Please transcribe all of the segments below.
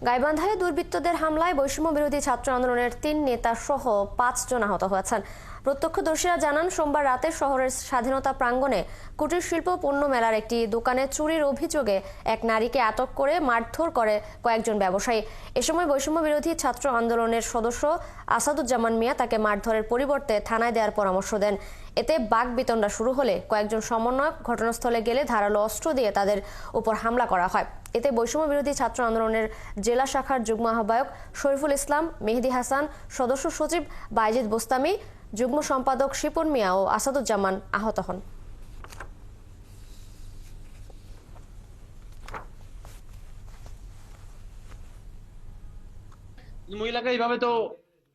গাইবান্ধায় দুর্বৃত্তদের হামলায় বৈষম্য বিরোধী ছাত্র আন্দোলনের ৩ নেতা সহ ৫ জন আহত হয়েছেন। প্রত্যক্ষদর্শীরা জানান, সোমবার রাতে শহরের স্বাধীনতা প্রাঙ্গণে কুটির শিল্প পণ্য মেলার একটি দোকানে চুরির অভিযোগে এক নারীকে আটক করে মারধর করে কয়েকজন ব্যবসায়ী। এ সময় বৈষম্য বিরোধী ছাত্র আন্দোলনের সদস্য আসাদুজ্জামান মিয়া তাকে মারধরের পরিবর্তে থানায় দেওয়ার পরামর্শ দেন। এতে বাকবিতণ্ডা শুরু হলে কয়েকজন সমন্বয়ক ঘটনাস্থলে গেলে ধারালো অস্ত্র দিয়ে তাদের উপর হামলা করা হয়। এতে বৈষম্য বিরোধী ছাত্র আন্দোলনের জেলা শাখার যুগ্ম আহ্বায়ক শরীফুল ইসলাম, মেহেদি হাসান, সদস্য সচিব বাইজিদ বোস্তামি, যুগ্ম সম্পাদক শিপন মিয়া ও আসাদুজ্জামান আহত হন। মহিলাকে এইভাবে তো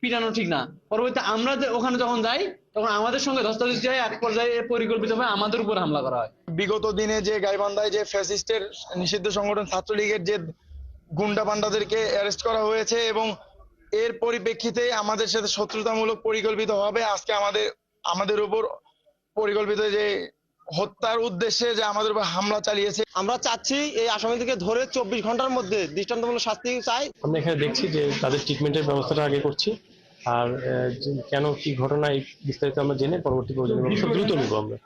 পিটানো ঠিক না। পরবর্তীতে আমরা ওখানে যখন যাই তখন আমাদের সঙ্গে ধস্তাধস্তি হয়, এক পর্যায়ে পরিকল্পিতভাবে আমাদের উপর হামলা করা হয়। বিগত দিনে যে গাইবান্ধায় যে ফ্যাসিস্টের নিষিদ্ধ সংগঠন ছাত্রলীগের যে গুন্ডা পান্ডাদেরকে অ্যারেস্ট করা হয়েছে এবং এর পরিপ্রেক্ষিতে আমাদের সাথে শত্রুতামূলক পরিকল্পিতভাবে আজকে আমাদের উপর পরিকল্পিত যে হত্যার উদ্দেশ্যে যে আমাদের উপর হামলা চালিয়েছে। আমরা চাচ্ছি এই আসামিদেরকে ধরে 24 ঘন্টার মধ্যে দৃষ্টান্তমূলক শাস্তি চাই। আমরা এখানে দেখছি যে তাদের ট্রিটমেন্টের ব্যবস্থাটা আগে করছি, আর কেন কি ঘটনা এই বিস্তারিত আমরা জেনে পরবর্তী প্রয়োজনীয় ব্যবস্থা দ্রুত নিব আমরা।